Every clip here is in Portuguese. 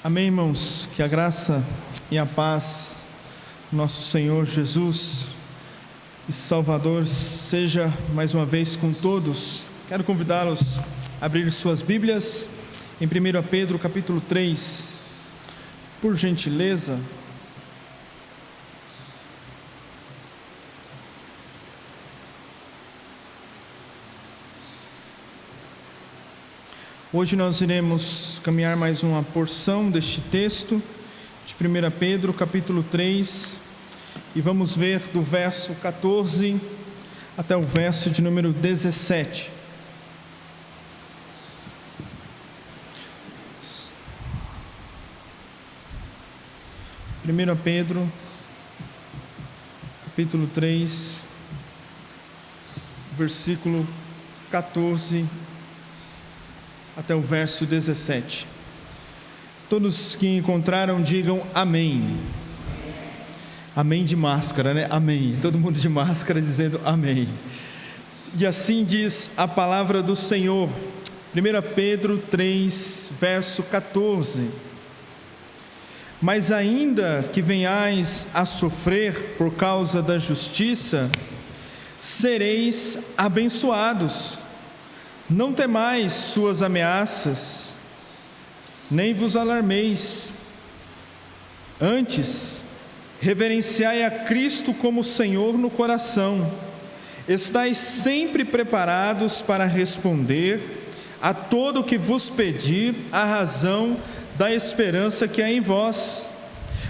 Amém, irmãos? Que a graça e a paz do nosso Senhor Jesus e Salvador seja mais uma vez com todos. Quero convidá-los a abrir suas Bíblias em 1 Pedro capítulo 3, por gentileza. Hoje nós iremos caminhar mais uma porção deste texto de 1 Pedro capítulo 3 e vamos ver do verso 14 até o verso de número 17. Pedro capítulo 3, versículo 14 até o verso 17. Todos que encontraram digam amém. Amém de máscara, né? Amém. Todo mundo de máscara dizendo amém. E assim diz a palavra do Senhor. 1 Pedro 3, verso 14. Mas ainda que venhais a sofrer por causa da justiça, sereis abençoados. Não temais suas ameaças, nem vos alarmeis. Antes, reverenciai a Cristo como Senhor no coração. Estais sempre preparados para responder a todo o que vos pedir a razão da esperança que há em vós.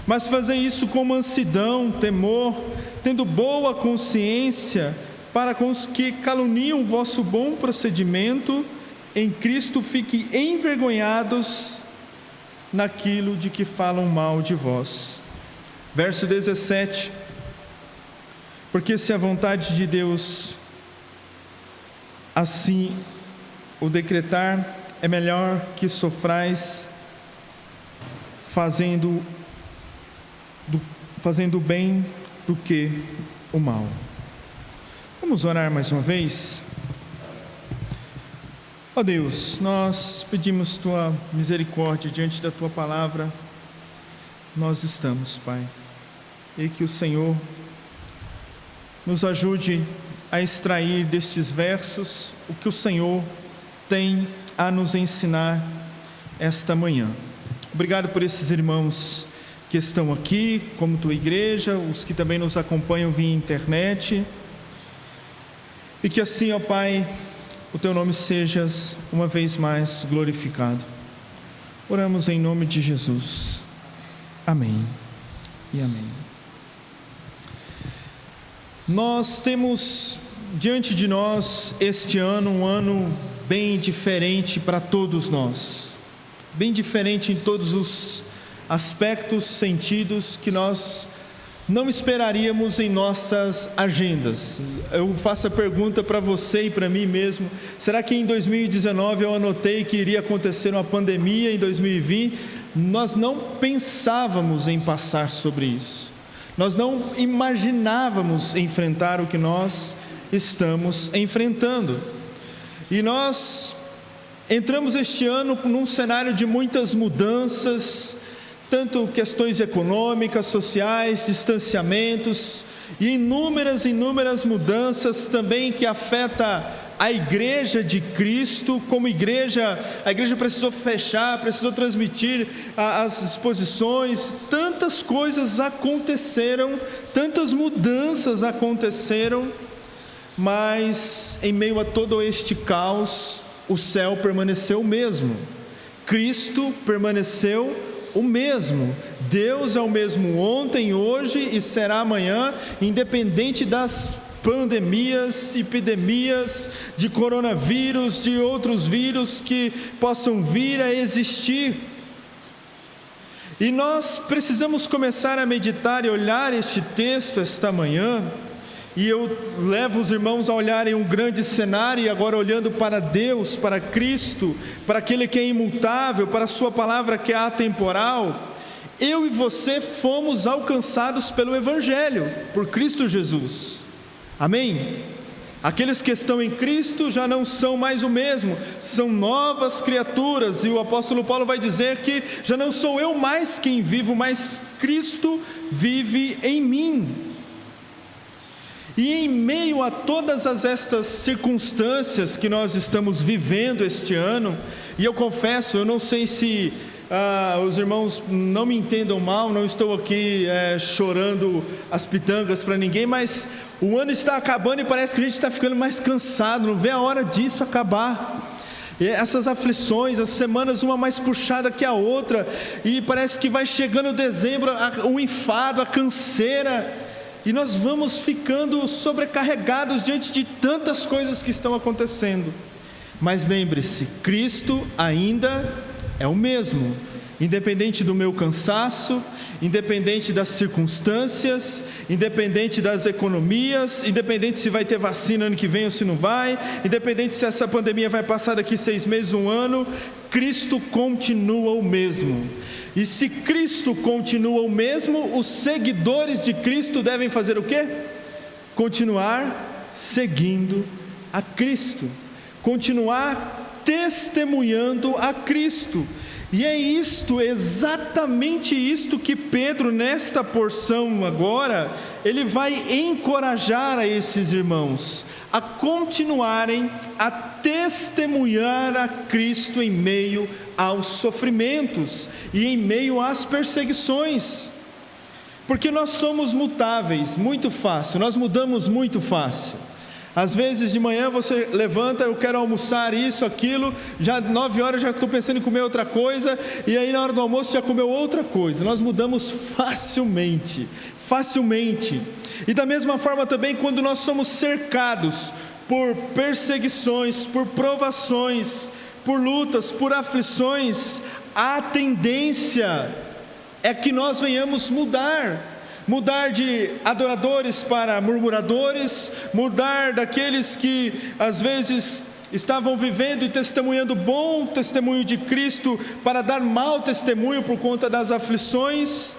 Mas fazei isso com mansidão, temor, tendo boa consciência, para com os que caluniam o vosso bom procedimento em Cristo fiquem envergonhados naquilo de que falam mal de vós. Verso 17. Porque se a vontade de Deus assim o decretar, é melhor que sofrais fazendo o bem do que o mal. Vamos orar mais uma vez? Ó Deus, nós pedimos Tua misericórdia diante da Tua palavra. Nós estamos, Pai, e que o Senhor nos ajude a extrair destes versos o que o Senhor tem a nos ensinar esta manhã. Obrigado por esses irmãos que estão aqui, como Tua igreja, os que também nos acompanham via internet. E que assim, ó Pai, o Teu nome seja uma vez mais glorificado. Oramos em nome de Jesus. Amém e amém. Nós temos diante de nós este ano, um ano bem diferente para todos nós. Bem diferente em todos os aspectos, sentidos que nós não esperaríamos em nossas agendas. Eu faço a pergunta para você e para mim mesmo: será que em 2019 eu anotei que iria acontecer uma pandemia em 2020? Nós não pensávamos em passar sobre isso. Nós não imaginávamos enfrentar o que nós estamos enfrentando. E nós entramos este ano num cenário de muitas mudanças, tanto questões econômicas, sociais, distanciamentos e inúmeras mudanças também que afetam a igreja de Cristo. Como igreja, a igreja precisou fechar, precisou transmitir as exposições, tantas coisas aconteceram, tantas mudanças aconteceram, mas em meio a todo este caos, o céu permaneceu o mesmo, Cristo permaneceu o mesmo. Deus é o mesmo ontem, hoje e será amanhã, independente das pandemias, epidemias, de coronavírus, de outros vírus que possam vir a existir. E nós precisamos começar a meditar e olhar este texto esta manhã. E eu levo os irmãos a olharem um grande cenário, e agora olhando para Deus, para Cristo, para aquele que é imutável, para a sua palavra que é atemporal. Eu e você fomos alcançados pelo Evangelho, por Cristo Jesus. Amém? Aqueles que estão em Cristo já não são mais o mesmo, são novas criaturas, e o apóstolo Paulo vai dizer que já não sou eu mais quem vivo, mas Cristo vive em mim. E em meio a todas estas circunstâncias que nós estamos vivendo este ano, e eu confesso, eu não sei se os irmãos não me entendam mal, não estou aqui chorando as pitangas para ninguém, mas o ano está acabando e parece que a gente está ficando mais cansado, não vê a hora disso acabar. E essas aflições, as semanas uma mais puxada que a outra, e parece que vai chegando dezembro, o enfado, a canseira, e nós vamos ficando sobrecarregados diante de tantas coisas que estão acontecendo. Mas lembre-se, Cristo ainda é o mesmo, independente do meu cansaço, independente das circunstâncias, independente das economias, independente se vai ter vacina ano que vem ou se não vai, independente se essa pandemia vai passar daqui 6 meses, 1 ano, Cristo continua o mesmo. E se Cristo continua o mesmo, os seguidores de Cristo devem fazer o quê? Continuar seguindo a Cristo, continuar testemunhando a Cristo. E é isto, exatamente isto que Pedro, nesta porção agora, ele vai encorajar a esses irmãos a continuarem a testemunhar a Cristo em meio aos sofrimentos e em meio às perseguições, porque nós somos mutáveis, muito fácil, nós mudamos muito fácil. Às vezes de manhã você levanta, eu quero almoçar isso, aquilo, já 9 horas já estou pensando em comer outra coisa, e aí na hora do almoço já comeu outra coisa. Nós mudamos facilmente. E da mesma forma também quando nós somos cercados por perseguições, por provações, por lutas, por aflições, a tendência é que nós venhamos mudar de adoradores para murmuradores, mudar daqueles que às vezes estavam vivendo e testemunhando bom testemunho de Cristo para dar mau testemunho por conta das aflições.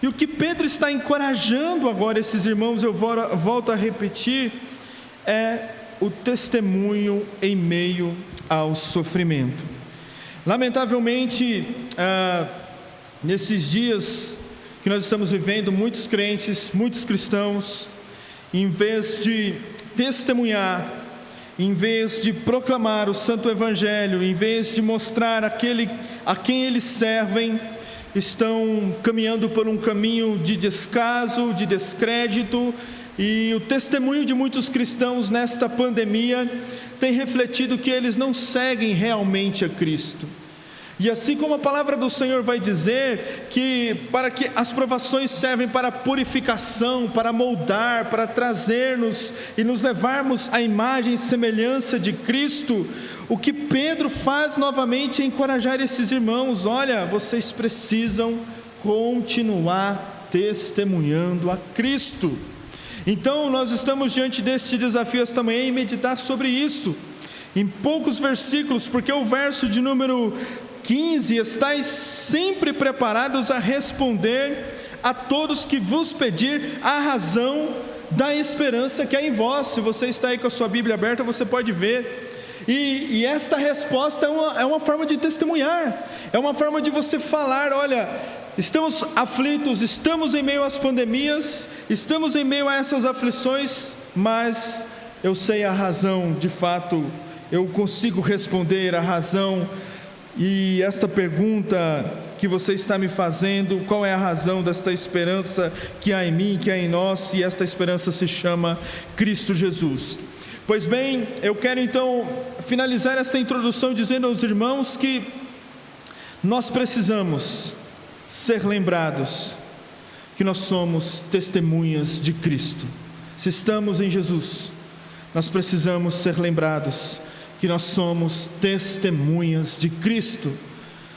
E o que Pedro está encorajando agora esses irmãos, eu volto a repetir, é o testemunho em meio ao sofrimento. Lamentavelmente, nesses dias que nós estamos vivendo, muitos crentes, muitos cristãos, em vez de testemunhar, em vez de proclamar o santo evangelho, em vez de mostrar aquele a quem eles servem, estão caminhando por um caminho de descaso, de descrédito. E o testemunho de muitos cristãos nesta pandemia tem refletido que eles não seguem realmente a Cristo. E assim como a palavra do Senhor vai dizer que as provações servem para purificação, para moldar, para trazer-nos e nos levarmos à imagem e semelhança de Cristo, o que Pedro faz novamente é encorajar esses irmãos: olha, vocês precisam continuar testemunhando a Cristo. Então nós estamos diante deste desafio esta manhã e meditar sobre isso, em poucos versículos, porque o verso de número 15: estais sempre preparados a responder a todos que vos pedir a razão da esperança que há em vós. Se você está aí com a sua Bíblia aberta, você pode ver. E esta resposta é uma forma de testemunhar, é uma forma de você falar: olha, estamos aflitos, estamos em meio às pandemias, estamos em meio a essas aflições, mas eu sei a razão, de fato, eu consigo responder a razão. E esta pergunta que você está me fazendo, qual é a razão desta esperança que há em mim, que há em nós, e esta esperança se chama Cristo Jesus. Pois bem, eu quero então finalizar esta introdução dizendo aos irmãos que nós precisamos ser lembrados que nós somos testemunhas de Cristo. Se estamos em Jesus, nós precisamos ser lembrados que nós somos testemunhas de Cristo.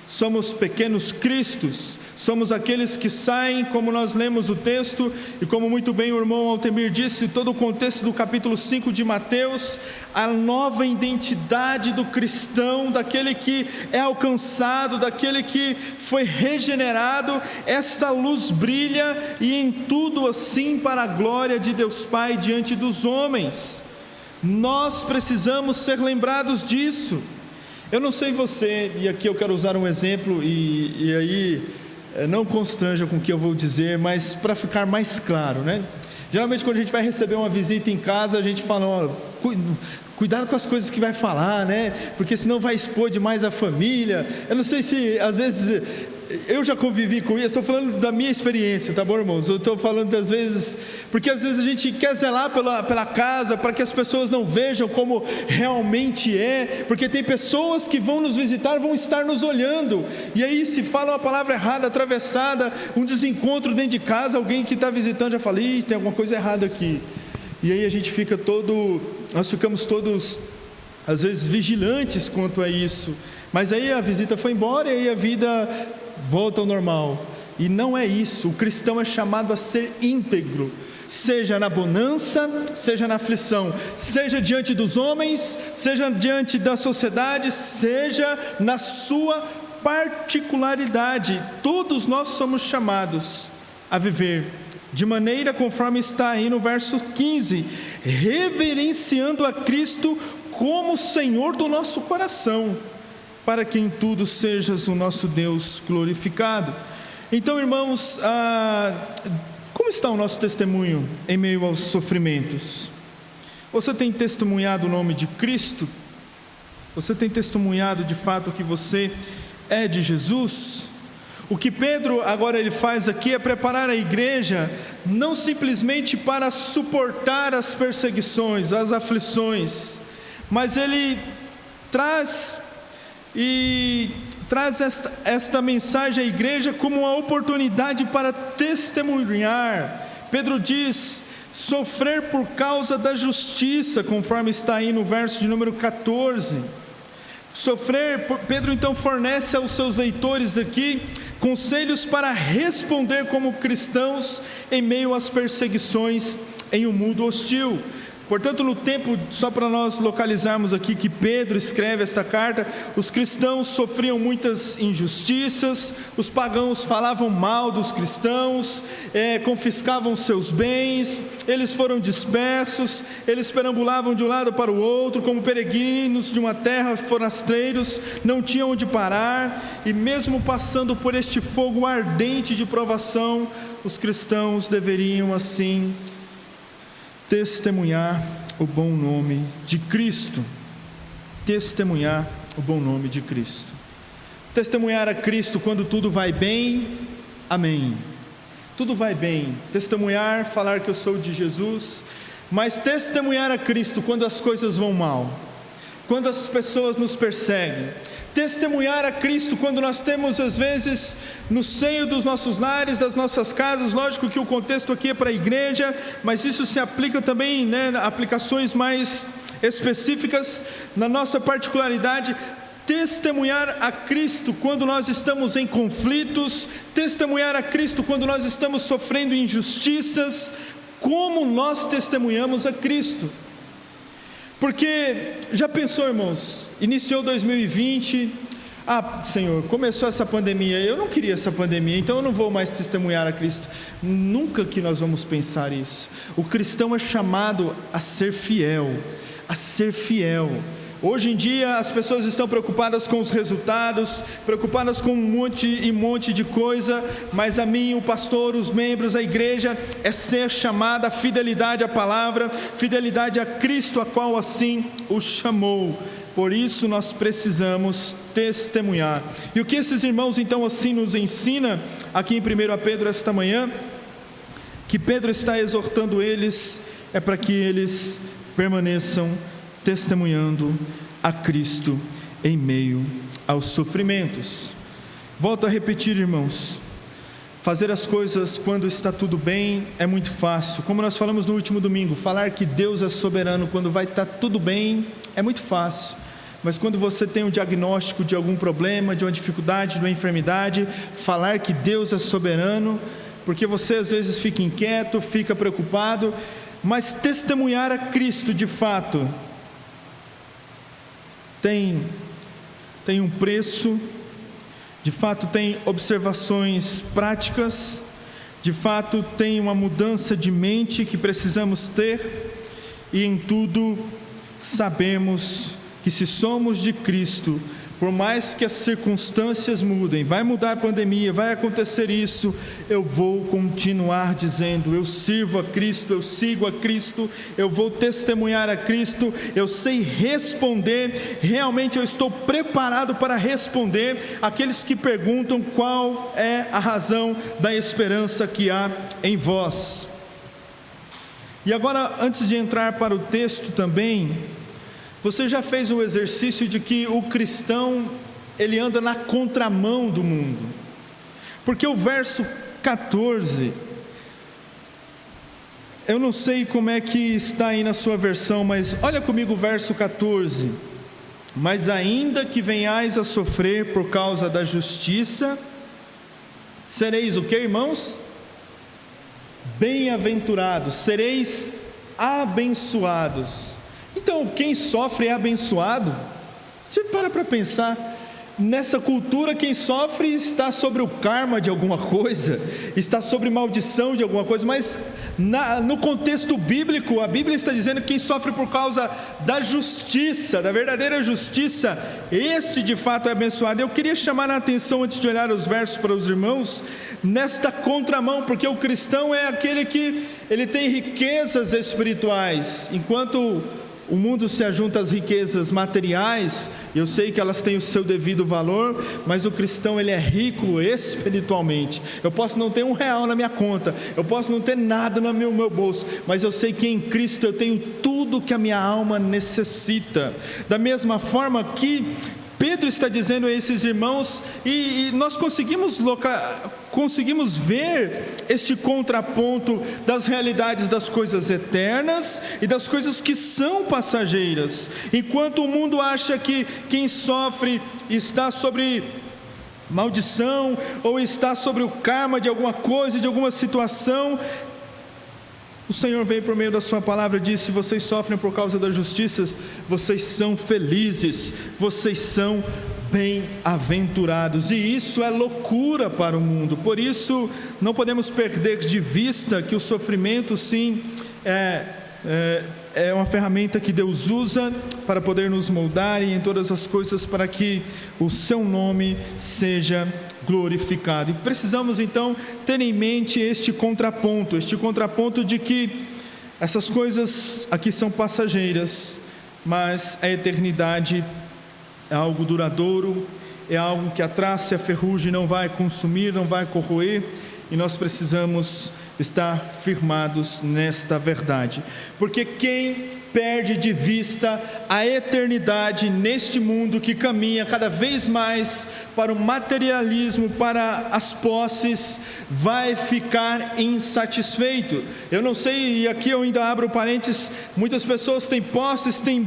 Somos pequenos cristos, somos aqueles que saem, como nós lemos o texto, e como muito bem o irmão Altemir disse, todo o contexto do capítulo 5 de Mateus, a nova identidade do cristão, daquele que é alcançado, daquele que foi regenerado, essa luz brilha, e em tudo assim para a glória de Deus Pai diante dos homens. Nós precisamos ser lembrados disso. Eu não sei você, e aqui eu quero usar um exemplo, e aí não constranja com o que eu vou dizer, mas para ficar mais claro, né? Geralmente quando a gente vai receber uma visita em casa, a gente fala, ó, cuidado com as coisas que vai falar, né? Porque senão vai expor demais a família. Eu não sei se, às vezes, eu já convivi com isso, estou falando da minha experiência, tá bom, irmãos? Eu estou falando das vezes, porque às vezes a gente quer zelar pela casa, para que as pessoas não vejam como realmente é, porque tem pessoas que vão nos visitar, vão estar nos olhando, e aí se fala uma palavra errada, atravessada, um desencontro dentro de casa, alguém que está visitando já fala, ih, tem alguma coisa errada aqui, e aí a gente nós ficamos todos, às vezes, vigilantes quanto a isso, mas aí a visita foi embora, e aí a vida volta ao normal, e não é isso. O cristão é chamado a ser íntegro, seja na bonança, seja na aflição, seja diante dos homens, seja diante da sociedade, seja na sua particularidade. Todos nós somos chamados a viver de maneira conforme está aí no verso 15, reverenciando a Cristo como Senhor do nosso coração, para que em tudo sejas o nosso Deus glorificado. Então, irmãos, como está o nosso testemunho em meio aos sofrimentos? Você tem testemunhado o nome de Cristo? Você tem testemunhado de fato que você é de Jesus? O que Pedro agora ele faz aqui é preparar a igreja, não simplesmente para suportar as perseguições, as aflições, mas ele traz esta mensagem à igreja como uma oportunidade para testemunhar. Pedro diz, sofrer por causa da justiça, conforme está aí no verso de número 14. Pedro então fornece aos seus leitores aqui conselhos para responder como cristãos em meio às perseguições em um mundo hostil. Portanto, no tempo, só para nós localizarmos aqui que Pedro escreve esta carta, os cristãos sofriam muitas injustiças, os pagãos falavam mal dos cristãos, confiscavam seus bens, eles foram dispersos, eles perambulavam de um lado para o outro, como peregrinos de uma terra, forasteiros, não tinham onde parar, e mesmo passando por este fogo ardente de provação, os cristãos deveriam assim testemunhar o bom nome de Cristo. Testemunhar o bom nome de Cristo. Testemunhar a Cristo quando tudo vai bem, amém. Tudo vai bem. Testemunhar, falar que eu sou de Jesus, mas testemunhar a Cristo quando as coisas vão mal, quando as pessoas nos perseguem. Testemunhar a Cristo quando nós temos, às vezes, no seio dos nossos lares, das nossas casas, lógico que o contexto aqui é para a igreja, mas isso se aplica também, aplicações mais específicas, na nossa particularidade. Testemunhar a Cristo quando nós estamos em conflitos, testemunhar a Cristo quando nós estamos sofrendo injustiças, como nós testemunhamos a Cristo. Porque, já pensou, irmãos, iniciou 2020, Senhor, começou essa pandemia, eu não queria essa pandemia, então eu não vou mais testemunhar a Cristo. Nunca que nós vamos pensar isso. O cristão é chamado a ser fiel, a ser fiel. Hoje em dia as pessoas estão preocupadas com os resultados, preocupadas com um monte de coisa, mas a mim, o pastor, os membros, a igreja, é ser chamada a fidelidade à palavra, fidelidade a Cristo, a qual assim o chamou. Por isso nós precisamos testemunhar. E o que esses irmãos então assim nos ensina aqui em 1 Pedro esta manhã, que Pedro está exortando eles, é para que eles permaneçam testemunhando a Cristo em meio aos sofrimentos. Volto a repetir, irmãos, fazer as coisas quando está tudo bem é muito fácil. Como nós falamos no último domingo, falar que Deus é soberano quando vai estar tudo bem é muito fácil. Mas quando você tem um diagnóstico de algum problema, de uma dificuldade, de uma enfermidade, falar que Deus é soberano, porque você às vezes fica inquieto, fica preocupado, mas testemunhar a Cristo de fato tem um preço, de fato tem observações práticas, de fato tem uma mudança de mente que precisamos ter, e em tudo sabemos que se somos de Cristo, por mais que as circunstâncias mudem, vai mudar a pandemia, vai acontecer isso, eu vou continuar dizendo: eu sirvo a Cristo, eu sigo a Cristo, eu vou testemunhar a Cristo, eu sei responder, realmente eu estou preparado para responder àqueles que perguntam qual é a razão da esperança que há em vós. E agora, antes de entrar para o texto também, você já fez o exercício de que o cristão, ele anda na contramão do mundo? Porque o verso 14, eu não sei como é que está aí na sua versão, mas olha comigo o verso 14: mas ainda que venhais a sofrer por causa da justiça, sereis o que, irmãos? Bem-aventurados, sereis abençoados. Então, quem sofre é abençoado? Você para pensar, nessa cultura quem sofre está sobre o karma de alguma coisa, está sobre maldição de alguma coisa, mas no contexto bíblico, a Bíblia está dizendo que quem sofre por causa da justiça, da verdadeira justiça, este de fato é abençoado. Eu queria chamar a atenção, antes de olhar os versos para os irmãos, nesta contramão, porque o cristão é aquele que ele tem riquezas espirituais, enquanto o mundo se ajunta às riquezas materiais. Eu sei que elas têm o seu devido valor, mas o cristão, ele é rico espiritualmente. Eu posso não ter R$1 na minha conta, eu posso não ter nada no meu bolso, mas eu sei que em Cristo eu tenho tudo que a minha alma necessita. Da mesma forma que Pedro está dizendo a esses irmãos, e nós conseguimos ver este contraponto das realidades das coisas eternas e das coisas que são passageiras. Enquanto o mundo acha que quem sofre está sobre maldição, ou está sobre o karma de alguma coisa, de alguma situação, o Senhor veio por meio da sua palavra e disse: se vocês sofrem por causa da justiça, vocês são felizes, vocês são bem-aventurados. E isso é loucura para o mundo. Por isso não podemos perder de vista que o sofrimento, sim, é uma ferramenta que Deus usa para poder nos moldar, e em todas as coisas para que o seu nome seja glorificado. E precisamos então ter em mente este contraponto de que essas coisas aqui são passageiras, mas a eternidade é algo duradouro, é algo que a traça e a ferrugem não vai consumir, não vai corroer, e nós precisamos estar firmados nesta verdade, porque quem perde de vista a eternidade neste mundo que caminha cada vez mais para o materialismo, para as posses, vai ficar insatisfeito. Eu não sei, e aqui eu ainda abro parênteses, muitas pessoas têm posses, têm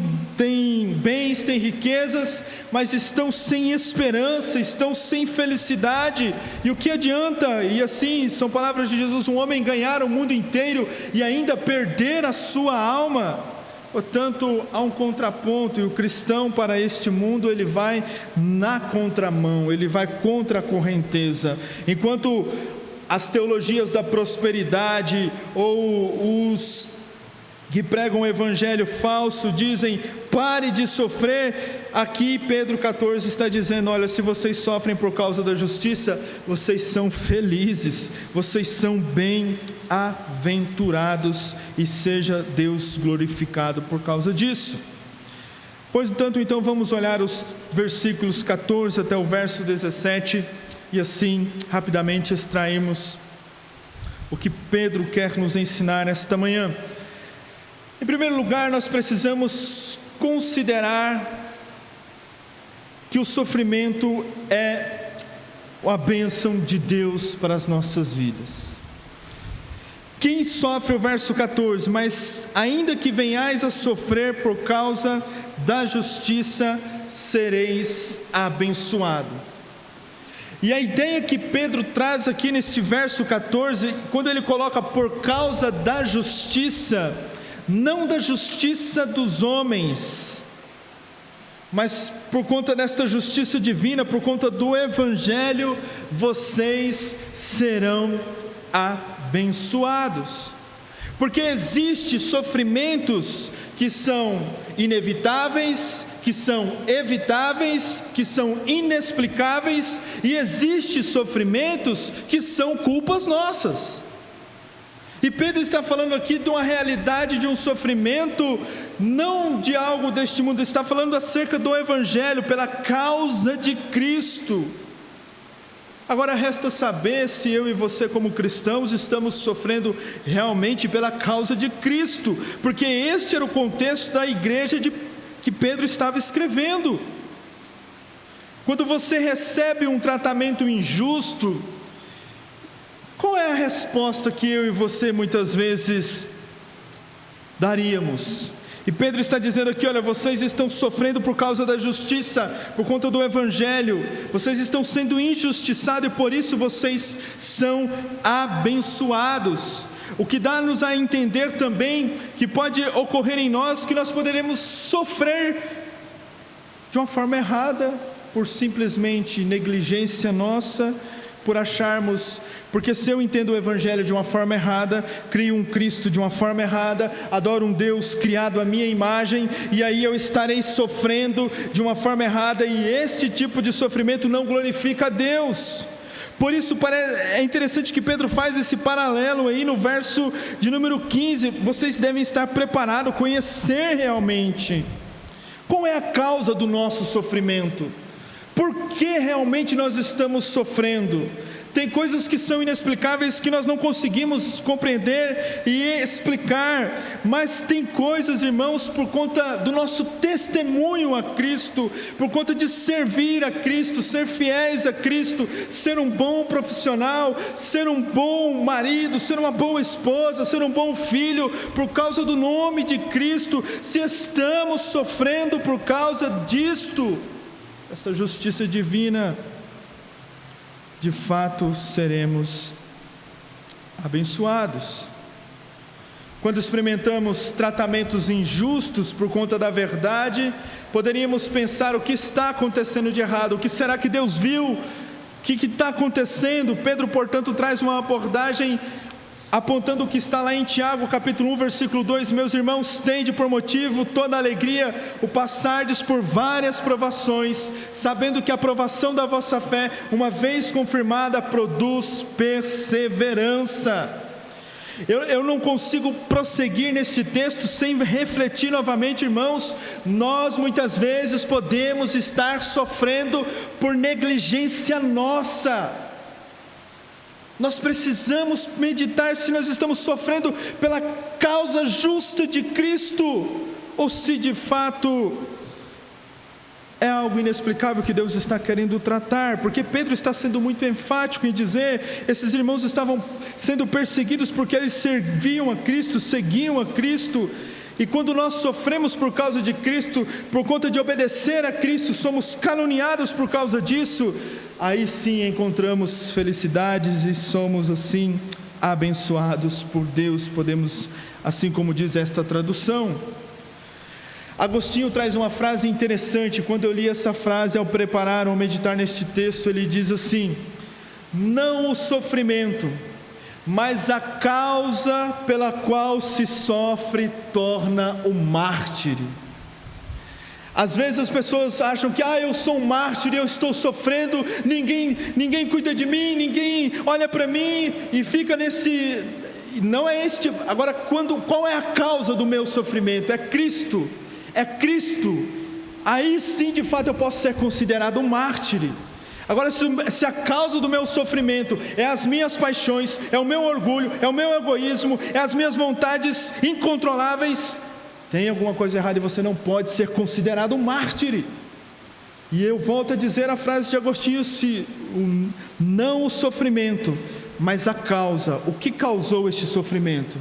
bens, têm riquezas, mas estão sem esperança, estão sem felicidade. E o que adianta? E assim, são palavras de Jesus: um homem ganhar o mundo inteiro e ainda perder a sua alma. Portanto, há um contraponto, e o cristão, para este mundo, ele vai na contramão, ele vai contra a correnteza. Enquanto as teologias da prosperidade, ou os que pregam o evangelho falso, dizem: pare de sofrer, aqui Pedro 14 está dizendo: olha, se vocês sofrem por causa da justiça, vocês são felizes, vocês são bem-aventurados, e seja Deus glorificado por causa disso. Portanto, então vamos olhar os versículos 14 até o verso 17, e assim rapidamente extrairmos o que Pedro quer nos ensinar esta manhã. Em primeiro lugar, nós precisamos considerar que o sofrimento é a bênção de Deus para as nossas vidas. Quem sofre, o verso 14: mas ainda que venhais a sofrer por causa da justiça, sereis abençoado. E a ideia que Pedro traz aqui neste verso 14, quando ele coloca por causa da justiça, não da justiça dos homens, mas por conta desta justiça divina, por conta do evangelho, vocês serão abençoados. porque existem sofrimentos que são inevitáveis, que são evitáveis, que são inexplicáveis, e existem sofrimentos que são culpas nossas. E Pedro está falando aqui de uma realidade, de um sofrimento, não de algo deste mundo, está falando acerca do Evangelho, pela causa de Cristo. Agora resta saber se eu e você como cristãos estamos sofrendo realmente pela causa de Cristo, porque este era o contexto da igreja que Pedro estava escrevendo. Quando você recebe um tratamento injusto, qual é a resposta que eu e você muitas vezes daríamos? E Pedro está dizendo aqui: olha, vocês estão sofrendo por causa da justiça, por conta do Evangelho, vocês estão sendo injustiçados e por isso vocês são abençoados. O que dá-nos a entender também que pode ocorrer em nós, que nós poderemos sofrer de uma forma errada, por simplesmente negligência nossa, por acharmos, porque se eu entendo o Evangelho de uma forma errada, crio um Cristo de uma forma errada, adoro um Deus criado à minha imagem, e aí eu estarei sofrendo de uma forma errada, e este tipo de sofrimento não glorifica a Deus. Por isso é interessante que Pedro faz esse paralelo aí no verso de número 15, vocês devem estar preparados, conhecer realmente qual é a causa do nosso sofrimento. Por que realmente nós estamos sofrendo? Tem coisas que são inexplicáveis, que nós não conseguimos compreender e explicar, mas tem coisas, irmãos, por conta do nosso testemunho a Cristo, por conta de servir a Cristo, ser fiéis a Cristo, ser um bom profissional, ser um bom marido, ser uma boa esposa, ser um bom filho, por causa do nome de Cristo. Se estamos sofrendo por causa disto, esta justiça divina, de fato seremos abençoados. Quando experimentamos tratamentos injustos por conta da verdade, poderíamos pensar: o que está acontecendo de errado? O que será que Deus viu? O que está acontecendo? Pedro, portanto, traz uma abordagem apontando o que está lá em Tiago, capítulo 1, versículo 2: meus irmãos, tende por motivo toda alegria o passardes por várias provações, sabendo que a provação da vossa fé, uma vez confirmada, produz perseverança. Eu não consigo prosseguir neste texto sem refletir novamente, irmãos. Nós muitas vezes podemos estar sofrendo por negligência nossa. Nós precisamos meditar se nós estamos sofrendo pela causa justa de Cristo, ou se de fato é algo inexplicável que Deus está querendo tratar, porque Pedro está sendo muito enfático em dizer: esses irmãos estavam sendo perseguidos porque eles serviam a Cristo, seguiam a Cristo, e quando nós sofremos por causa de Cristo, por conta de obedecer a Cristo, somos caluniados por causa disso, aí sim encontramos felicidades e somos assim abençoados por Deus, podemos, assim como diz esta tradução. Agostinho traz uma frase interessante. Quando eu li essa frase ao preparar ou meditar neste texto, ele diz assim: não o sofrimento, mas a causa pela qual se sofre torna o mártir. Às vezes as pessoas acham que eu sou um mártir, eu estou sofrendo, ninguém cuida de mim, ninguém olha para mim, e fica nesse. Não é este. Agora, qual é a causa do meu sofrimento? É Cristo. É Cristo. Aí sim, de fato, eu posso ser considerado um mártir. Agora, se a causa do meu sofrimento é as minhas paixões, é o meu orgulho, é o meu egoísmo, é as minhas vontades incontroláveis, tem alguma coisa errada e você não pode ser considerado um mártir. E eu volto a dizer a frase de Agostinho: não o sofrimento, mas a causa. O que causou este sofrimento?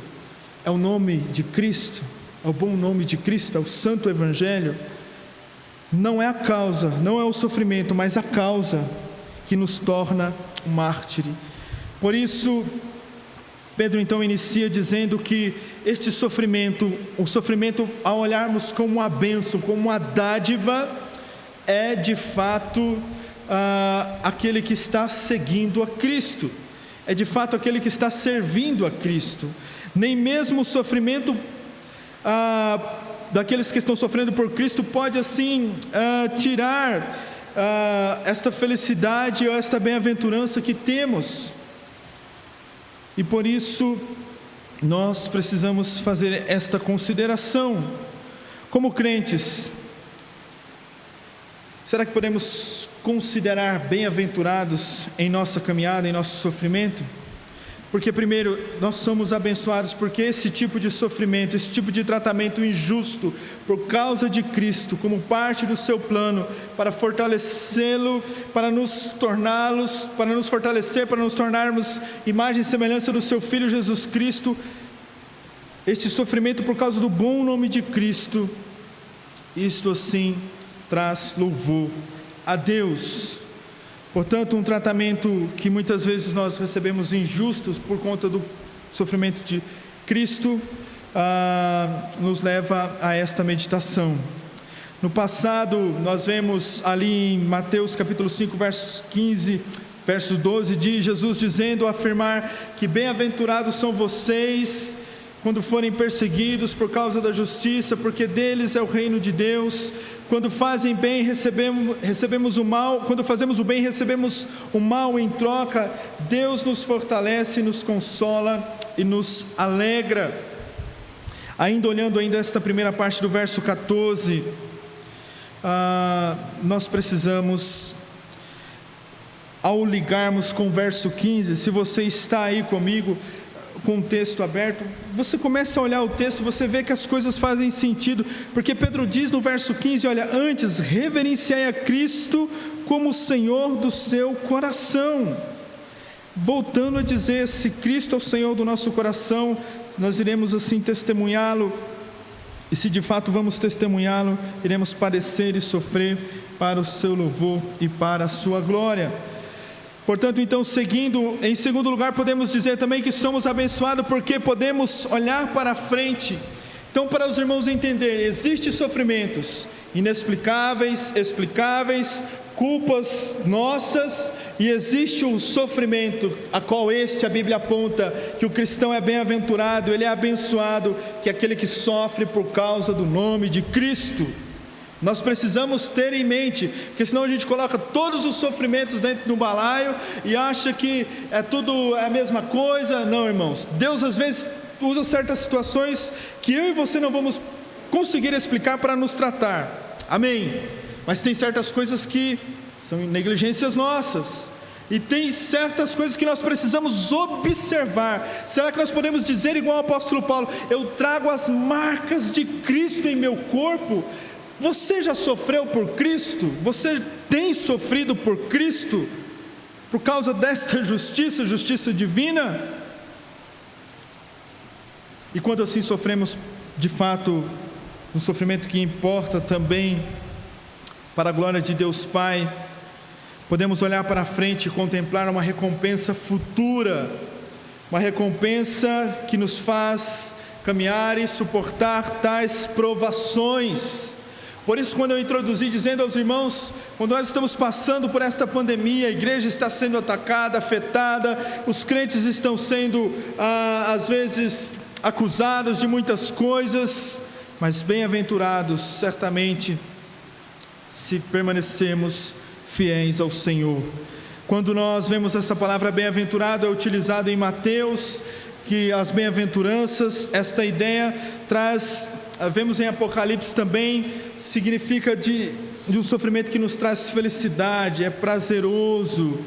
É o nome de Cristo, é o bom nome de Cristo, é o santo Evangelho. Não é a causa, não é o sofrimento, mas a causa que nos torna mártir. Por isso, Pedro então inicia dizendo que este sofrimento, o sofrimento, ao olharmos como uma bênção, como uma dádiva, é de fato aquele que está seguindo a Cristo, é de fato aquele que está servindo a Cristo. Nem mesmo o sofrimento daqueles que estão sofrendo por Cristo pode assim tirar esta felicidade ou esta bem-aventurança que temos. E por isso nós precisamos fazer esta consideração. Como crentes, será que podemos considerar bem-aventurados em nossa caminhada, em nosso sofrimento? Porque primeiro, nós somos abençoados porque esse tipo de sofrimento, esse tipo de tratamento injusto, por causa de Cristo, como parte do seu plano, para fortalecê-lo, para nos fortalecer, para nos tornarmos imagem e semelhança do seu Filho Jesus Cristo, este sofrimento por causa do bom nome de Cristo, isto assim traz louvor a Deus. Portanto, um tratamento que muitas vezes nós recebemos injustos por conta do sofrimento de Cristo, nos leva a esta meditação. No passado, nós vemos ali em Mateus capítulo 5, versos 15, versos 12, de Jesus dizendo, afirmar que bem-aventurados são vocês quando forem perseguidos por causa da justiça, porque deles é o reino de Deus. Quando fazem bem, recebemos o mal. Quando fazemos o bem, recebemos o mal em troca. Deus nos fortalece, nos consola e nos alegra. Ainda olhando esta primeira parte do verso 14, nós precisamos, ao ligarmos com o verso 15, se você está aí comigo, com o texto aberto, você começa a olhar o texto, você vê que as coisas fazem sentido, porque Pedro diz no verso 15, olha, antes reverenciai a Cristo como Senhor do seu coração. Voltando a dizer, se Cristo é o Senhor do nosso coração, nós iremos assim testemunhá-lo, e se de fato vamos testemunhá-lo, iremos padecer e sofrer para o seu louvor e para a sua glória. Portanto, então, seguindo, em segundo lugar, podemos dizer também que somos abençoados porque podemos olhar para frente. Então, para os irmãos entenderem, existem sofrimentos inexplicáveis, explicáveis, culpas nossas, e existe um sofrimento a qual a Bíblia aponta que o cristão é bem-aventurado, ele é abençoado, que é aquele que sofre por causa do nome de Cristo. Nós precisamos ter em mente, porque senão a gente coloca todos os sofrimentos dentro do balaio e acha que tudo é a mesma coisa. Não, irmãos, Deus às vezes usa certas situações que eu e você não vamos conseguir explicar para nos tratar, amém? Mas tem certas coisas que são negligências nossas, e tem certas coisas que nós precisamos observar. Será que nós podemos dizer igual ao apóstolo Paulo, eu trago as marcas de Cristo em meu corpo? Você já sofreu por Cristo? Você tem sofrido por Cristo? Por causa desta justiça divina? E quando assim sofremos, de fato, um sofrimento que importa também para a glória de Deus Pai, podemos olhar para frente e contemplar uma recompensa futura, uma recompensa que nos faz caminhar e suportar tais provações. Por isso, quando eu introduzi dizendo aos irmãos, quando nós estamos passando por esta pandemia, a igreja está sendo atacada, afetada, os crentes estão sendo às vezes acusados de muitas coisas, mas bem-aventurados certamente se permanecermos fiéis ao Senhor. Quando nós vemos essa palavra bem-aventurado é utilizada em Mateus, que as bem-aventuranças, esta ideia vemos em Apocalipse também, significa de um sofrimento que nos traz felicidade, é prazeroso.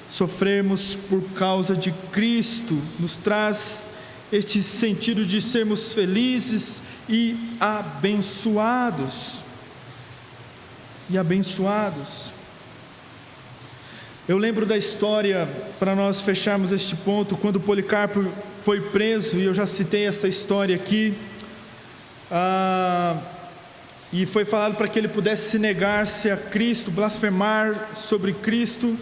Sofrermos por causa de Cristo nos traz este sentido de sermos felizes e abençoados. Eu lembro da história, para nós fecharmos este ponto, quando Policarpo foi preso, e eu já citei essa história aqui, e foi falado para que ele pudesse negar-se a Cristo, blasfemar sobre Cristo,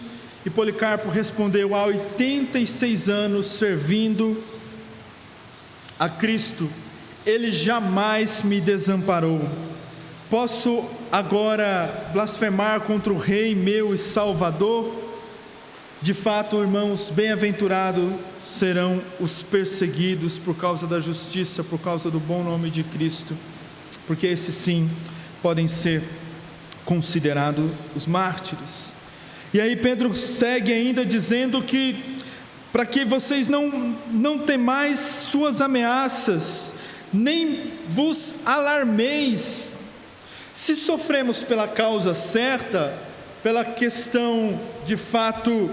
e Policarpo respondeu: há 86 anos servindo a Cristo, Ele jamais me desamparou. Posso agora blasfemar contra o Rei meu e Salvador? De fato, irmãos, bem-aventurados serão os perseguidos por causa da justiça, por causa do bom nome de Cristo, porque esses sim podem ser considerados os mártires. E aí Pedro segue ainda dizendo que para que vocês não temais suas ameaças, nem vos alarmeis. Se sofremos pela causa certa, pela questão de fato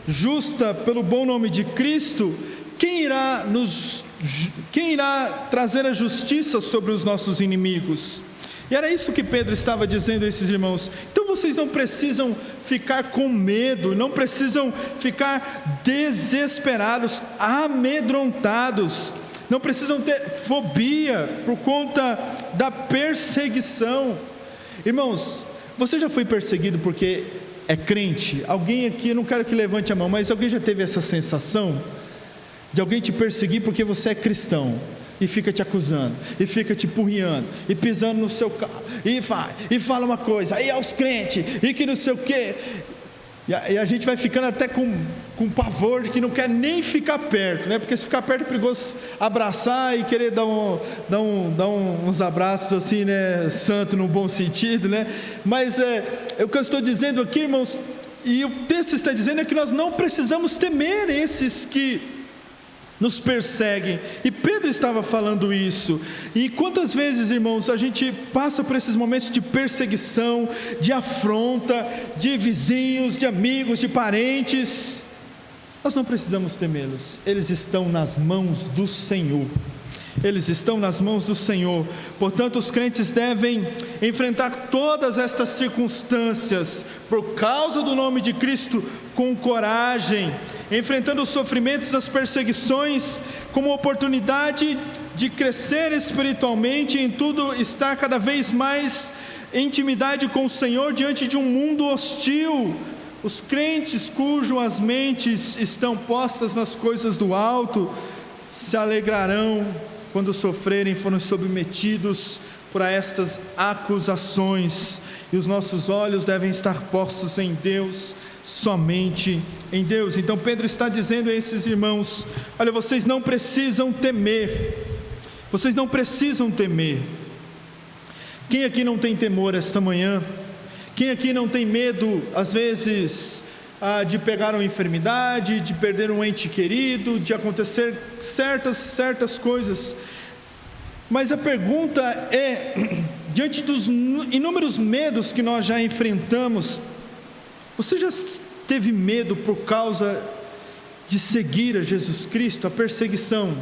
justa, pelo bom nome de Cristo, quem irá trazer a justiça sobre os nossos inimigos? E era isso que Pedro estava dizendo a esses irmãos. Então vocês não precisam ficar com medo, não precisam ficar desesperados, amedrontados, não precisam ter fobia por conta da perseguição. Irmãos, você já foi perseguido porque é crente? Alguém aqui, eu não quero que levante a mão, mas alguém já teve essa sensação de alguém te perseguir porque você é cristão e fica te acusando, e fica te empurrando, e pisando no seu carro, e fala uma coisa, aí aos crentes, e que não sei o quê, e a gente vai ficando até com pavor de que não quer nem ficar perto, né? Porque se ficar perto é perigoso abraçar e querer dar uns abraços assim, né? Santo no bom sentido, né? Mas o que eu estou dizendo aqui, irmãos, e o texto está dizendo é que nós não precisamos temer esses que nos perseguem, e Pedro estava falando isso. E quantas vezes, irmãos, a gente passa por esses momentos de perseguição, de afronta, de vizinhos, de amigos, de parentes. Nós não precisamos temê-los, eles estão nas mãos do Senhor. Eles estão nas mãos do Senhor. Portanto, os crentes devem enfrentar todas estas circunstâncias por causa do nome de Cristo com coragem, enfrentando os sofrimentos, as perseguições como oportunidade de crescer espiritualmente, em tudo estar cada vez mais em intimidade com o Senhor diante de um mundo hostil. Os crentes cujas mentes estão postas nas coisas do alto se alegrarão quando sofrerem, foram submetidos por estas acusações, e os nossos olhos devem estar postos em Deus, somente em Deus. Então Pedro está dizendo a esses irmãos: olha, vocês não precisam temer, vocês não precisam temer. Quem aqui não tem temor esta manhã? Quem aqui não tem medo, às vezes, de pegar uma enfermidade, de perder um ente querido, de acontecer certas coisas? Mas a pergunta é, diante dos inúmeros medos que nós já enfrentamos, você já teve medo por causa de seguir a Jesus Cristo? A perseguição,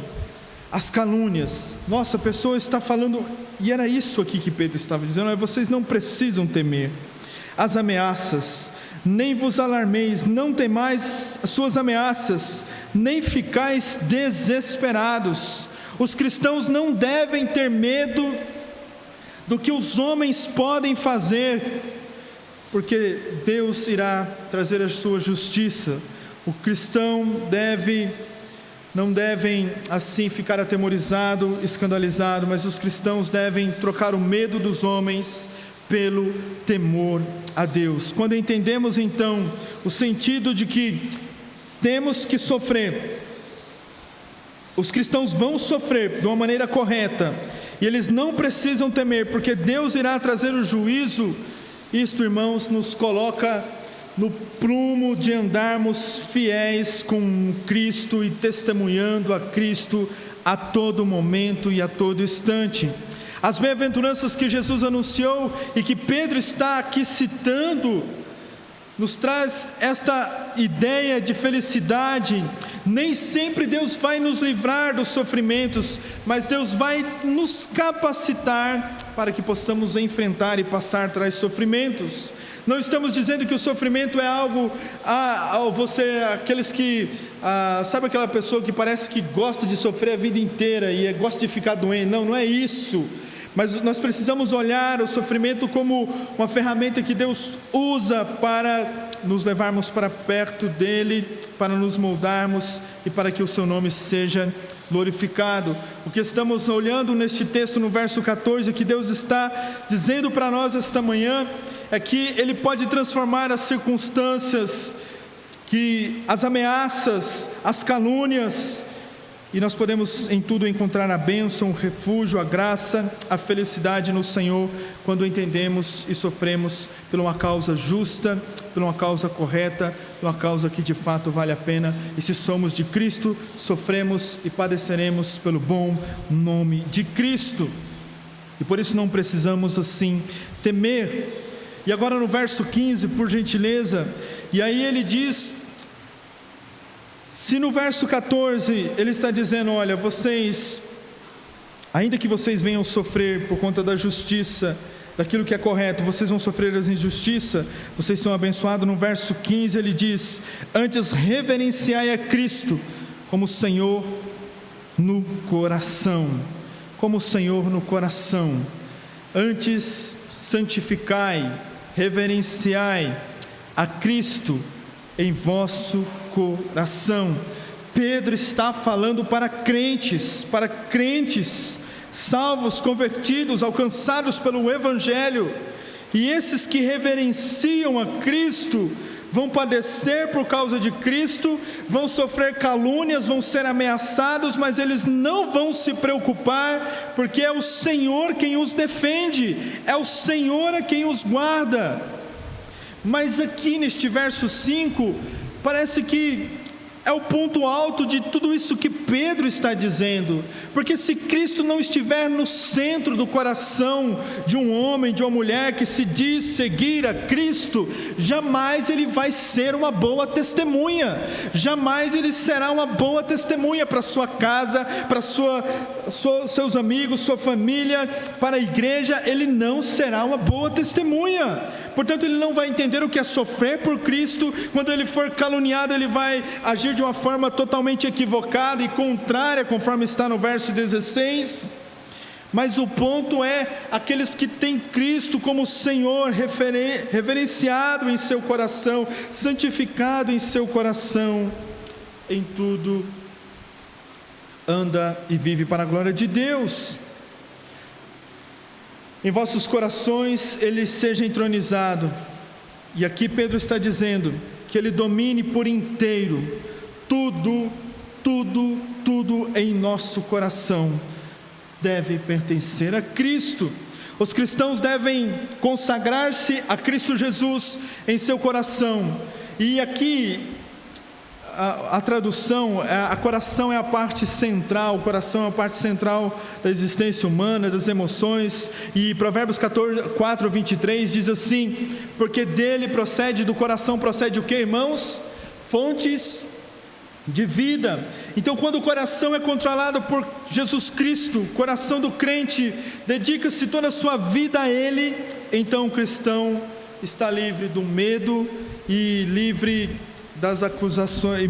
as calúnias, nossa, a pessoa está falando, e era isso aqui que Pedro estava dizendo: vocês não precisam temer as ameaças, nem vos alarmeis, não temais as suas ameaças, nem ficais desesperados. Os cristãos não devem ter medo do que os homens podem fazer, porque Deus irá trazer a sua justiça. O cristão não devem assim ficar atemorizado, escandalizado, mas os cristãos devem trocar o medo dos homens pelo temor a Deus. Quando entendemos então o sentido de que temos que sofrer, os cristãos vão sofrer de uma maneira correta, e eles não precisam temer, porque Deus irá trazer o juízo. Isto, irmãos, nos coloca no prumo de andarmos fiéis com Cristo e testemunhando a Cristo a todo momento e a todo instante. As bem-aventuranças que Jesus anunciou e que Pedro está aqui citando, nos traz esta ideia de felicidade. Nem sempre Deus vai nos livrar dos sofrimentos, mas Deus vai nos capacitar para que possamos enfrentar e passar tais sofrimentos. Não estamos dizendo que o sofrimento é algo, aqueles que, sabe aquela pessoa que parece que gosta de sofrer a vida inteira e gosta de ficar doente? Não é isso. Mas nós precisamos olhar o sofrimento como uma ferramenta que Deus usa para nos levarmos para perto dEle, para nos moldarmos e para que o seu nome seja glorificado. O que estamos olhando neste texto, no verso 14, que Deus está dizendo para nós esta manhã, é que Ele pode transformar as circunstâncias que as ameaças, as calúnias, e nós podemos em tudo encontrar a bênção, o refúgio, a graça, a felicidade no Senhor, quando entendemos e sofremos por uma causa justa, por uma causa correta, por uma causa que de fato vale a pena. E se somos de Cristo, sofremos e padeceremos pelo bom nome de Cristo, e por isso não precisamos assim temer. E agora no verso 15, por gentileza, e aí ele diz, se no verso 14 ele está dizendo: olha, vocês, ainda que vocês venham sofrer por conta da justiça, daquilo que é correto, vocês vão sofrer as injustiças, vocês são abençoados. No verso 15 ele diz: antes reverenciai a Cristo como Senhor no coração, como Senhor no coração. Antes santificai, reverenciai a Cristo em vosso coração. Pedro está falando para crentes salvos, convertidos, alcançados pelo Evangelho, e esses que reverenciam a Cristo vão padecer por causa de Cristo, vão sofrer calúnias, vão ser ameaçados, mas eles não vão se preocupar, porque é o Senhor quem os defende, é o Senhor a quem os guarda. Mas aqui neste verso 5, parece que é o ponto alto de tudo isso que Pedro está dizendo, porque se Cristo não estiver no centro do coração de um homem, de uma mulher que se diz seguir a Cristo, jamais ele vai ser uma boa testemunha, jamais ele será uma boa testemunha para sua casa, para seus amigos, sua família, para a igreja. Ele não será uma boa testemunha. Portanto, ele não vai entender o que é sofrer por Cristo. Quando ele for caluniado, ele vai agir de uma forma totalmente equivocada e contrária, conforme está no verso 16. Mas o ponto é, aqueles que têm Cristo como Senhor, reverenciado em seu coração, santificado em seu coração, em tudo anda e vive para a glória de Deus. Em vossos corações ele seja entronizado. E aqui Pedro está dizendo que ele domine por inteiro tudo em nosso coração deve pertencer a Cristo. Os cristãos devem consagrar-se a Cristo Jesus em seu coração. E aqui a tradução, a coração é a parte central, o coração é a parte central da existência humana, das emoções. E Provérbios 4:23 diz assim: porque dele procede, do coração procede o que, irmãos? Fontes de vida. Então, quando o coração é controlado por Jesus Cristo, o coração do crente dedica-se toda a sua vida a Ele, então o cristão está livre do medo e livre das acusações, e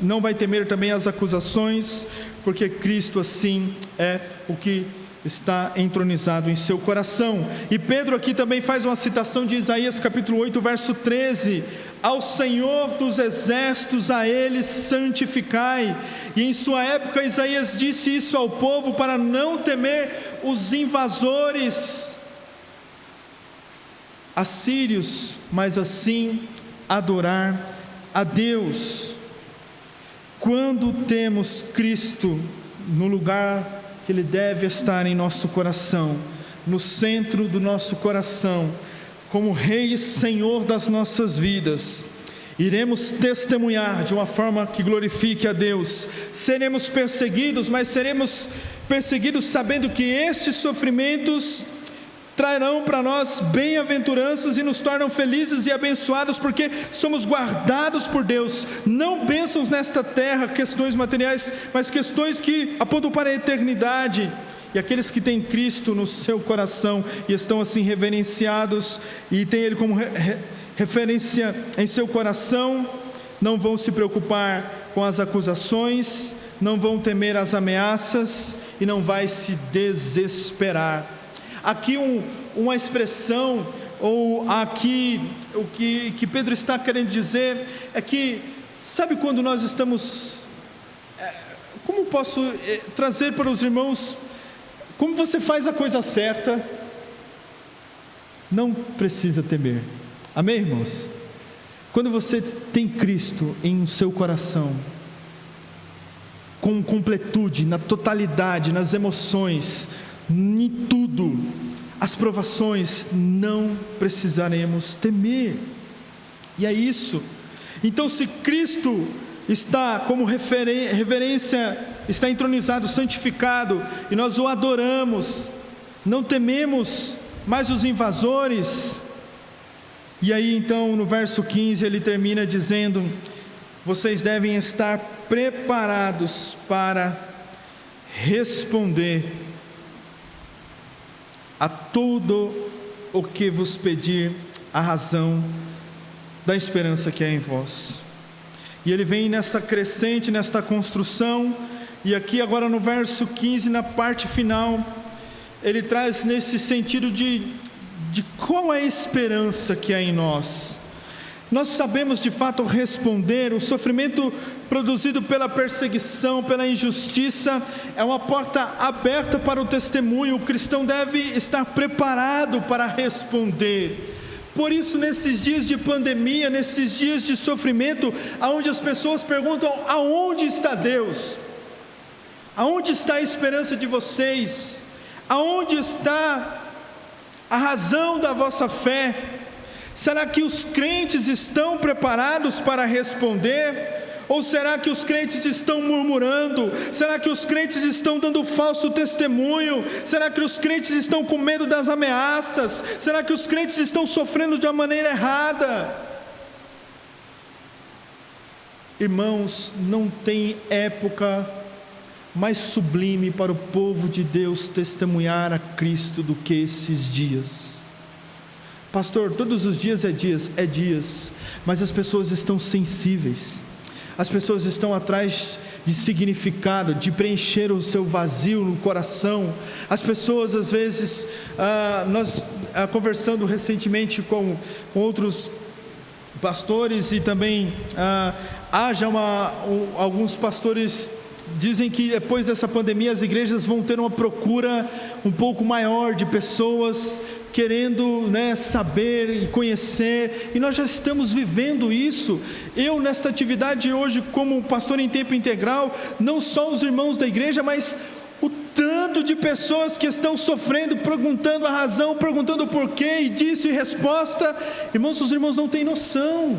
não vai temer também as acusações, porque Cristo assim é o que está entronizado em seu coração. E Pedro aqui também faz uma citação de Isaías capítulo 8, verso 13: ao Senhor dos exércitos, a Ele santificai. E em sua época Isaías disse isso ao povo para não temer os invasores assírios, mas assim adorar a Deus. Quando temos Cristo no lugar que Ele deve estar em nosso coração, no centro do nosso coração, como Rei e Senhor das nossas vidas, iremos testemunhar de uma forma que glorifique a Deus. Seremos perseguidos, mas seremos perseguidos sabendo que estes sofrimentos trarão para nós bem-aventuranças e nos tornam felizes e abençoados, porque somos guardados por Deus, não bênçãos nesta terra, questões materiais, mas questões que apontam para a eternidade. E aqueles que têm Cristo no seu coração e estão assim reverenciados e têm Ele como referência em seu coração, não vão se preocupar com as acusações, não vão temer as ameaças e não vai se desesperar. Aqui uma expressão, ou aqui o que Pedro está querendo dizer é que, sabe quando nós estamos, como posso trazer para os irmãos, como você faz a coisa certa, não precisa temer, amém, irmãos? Quando você tem Cristo em seu coração, com completude, na totalidade, nas emoções, em tudo, as provações, não precisaremos temer. E é isso. Então, se Cristo está como reverência, está entronizado, santificado, e nós o adoramos, não tememos mais os invasores. E aí então no verso 15 ele termina dizendo: vocês devem estar preparados para responder a tudo o que vos pedir, a razão da esperança que é em vós. E ele vem nesta crescente, nesta construção, e aqui agora no verso 15, na parte final, ele traz nesse sentido de qual é a esperança que há em nós. Nós sabemos de fato responder. O sofrimento produzido pela perseguição, pela injustiça, é uma porta aberta para o testemunho. O cristão deve estar preparado para responder. Por isso, nesses dias de pandemia, nesses dias de sofrimento, onde as pessoas perguntam: aonde está Deus? Aonde está a esperança de vocês? Aonde está a razão da vossa fé? Será que os crentes estão preparados para responder? Ou será que os crentes estão murmurando? Será que os crentes estão dando falso testemunho? Será que os crentes estão com medo das ameaças? Será que os crentes estão sofrendo de uma maneira errada? Irmãos, não tem época mais sublime para o povo de Deus testemunhar a Cristo do que esses dias. Pastor, todos os dias é dias, mas as pessoas estão sensíveis. As pessoas estão atrás de significado, de preencher o seu vazio no coração. As pessoas às vezes, nós conversando recentemente com outros pastores, e também alguns pastores dizem que depois dessa pandemia as igrejas vão ter uma procura um pouco maior de pessoas querendo, saber e conhecer, e nós já estamos vivendo isso. Eu nesta atividade hoje como pastor em tempo integral, não só os irmãos da igreja, mas o tanto de pessoas que estão sofrendo, perguntando a razão, perguntando o porquê, e disso e resposta. Irmãos, os irmãos não têm noção.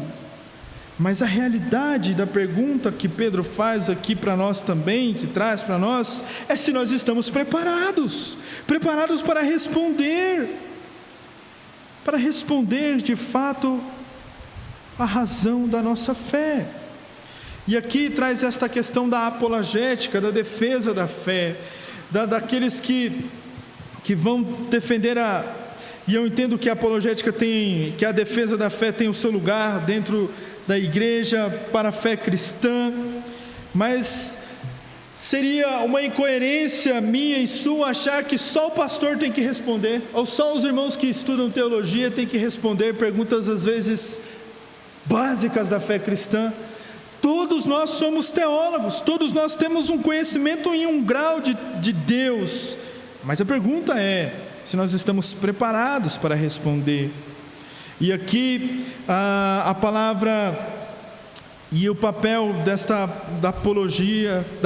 Mas a realidade da pergunta que Pedro faz aqui para nós também, que traz para nós, é se nós estamos preparados para responder de fato a razão da nossa fé. E aqui traz esta questão da apologética, da defesa da fé, daqueles que vão defender e eu entendo que a apologética que a defesa da fé tem o seu lugar dentro da igreja para a fé cristã, mas seria uma incoerência minha e sua achar que só o pastor tem que responder, ou só os irmãos que estudam teologia têm que responder perguntas às vezes básicas da fé cristã. Todos nós somos teólogos, todos nós temos um conhecimento em um grau de Deus, mas a pergunta é se nós estamos preparados para responder. E aqui a palavra e o papel da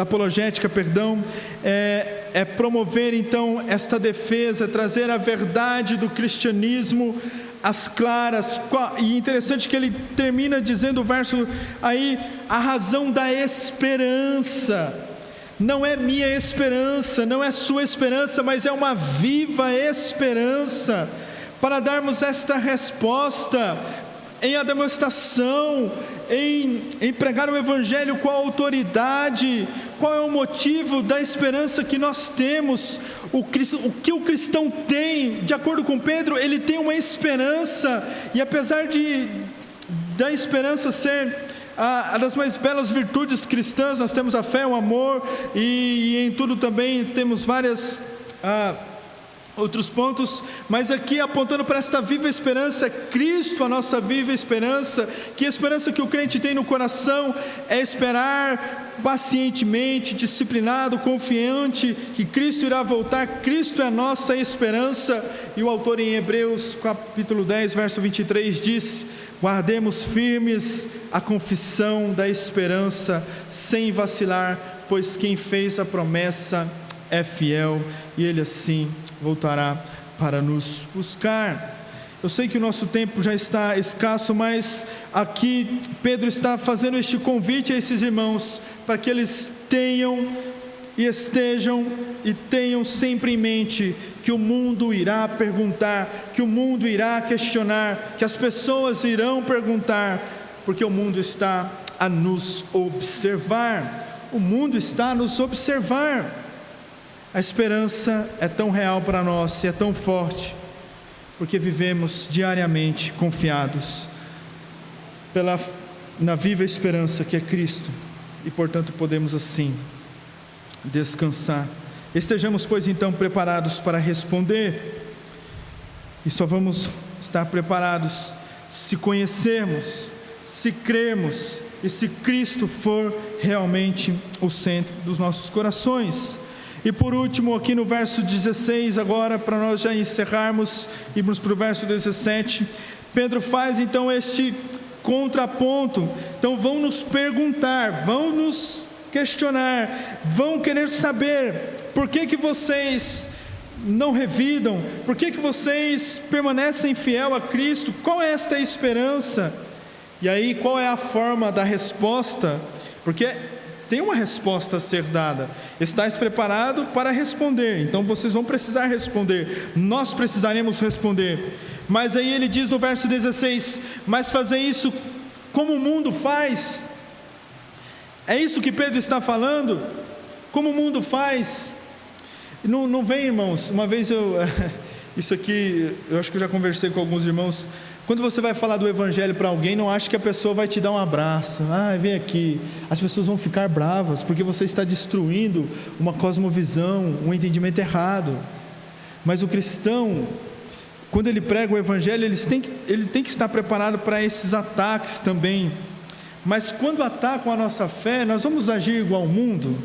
apologética, é promover então esta defesa, trazer a verdade do cristianismo às claras. E interessante que ele termina dizendo o verso aí: a razão da esperança. Não é minha esperança, não é sua esperança, mas é uma viva esperança. Para darmos esta resposta em a demonstração, em pregar o Evangelho com a autoridade, qual é o motivo da esperança que nós temos? O que o cristão tem, de acordo com Pedro, ele tem uma esperança, e apesar da esperança ser a das mais belas virtudes cristãs, nós temos a fé, o amor, e em tudo também temos várias outros pontos, mas aqui apontando para esta viva esperança, Cristo, a nossa viva esperança. Que esperança que o crente tem no coração é esperar pacientemente, disciplinado, confiante que Cristo irá voltar. Cristo é a nossa esperança, e o autor em Hebreus capítulo 10 verso 23 diz: guardemos firmes a confissão da esperança sem vacilar, pois quem fez a promessa é fiel, e Ele assim voltará para nos buscar. Eu sei que o nosso tempo já está escasso, mas aqui Pedro está fazendo este convite a esses irmãos, para que eles tenham e estejam e tenham sempre em mente que o mundo irá perguntar, que o mundo irá questionar, que as pessoas irão perguntar, porque o mundo está a nos observar. O mundo está a nos observar. A esperança é tão real para nós e é tão forte, porque vivemos diariamente confiados na viva esperança que é Cristo, e portanto podemos assim descansar. Estejamos, pois, então preparados para responder, e só vamos estar preparados se conhecermos, se crermos e se Cristo for realmente o centro dos nossos corações. E por último, aqui no verso 16, agora para nós já encerrarmos, irmos para o verso 17, Pedro faz então este contraponto. Então vão nos perguntar, vão nos questionar, vão querer saber por que vocês não revidam, por que vocês permanecem fiel a Cristo, qual é esta esperança? E aí qual é a forma da resposta? Porque tem uma resposta a ser dada. Estais preparado para responder? Então vocês vão precisar responder. Nós precisaremos responder. Mas aí ele diz no verso 16: mas fazer isso como o mundo faz. É isso que Pedro está falando? Como o mundo faz? Não vem, irmãos. Uma vez isso aqui, eu acho que eu já conversei com alguns irmãos. Quando você vai falar do Evangelho para alguém, não ache que a pessoa vai te dar um abraço. Vem aqui. As pessoas vão ficar bravas, porque você está destruindo uma cosmovisão, um entendimento errado. Mas o cristão, quando ele prega o Evangelho, ele tem que estar preparado para esses ataques também. Mas quando atacam a nossa fé, nós vamos agir igual ao mundo?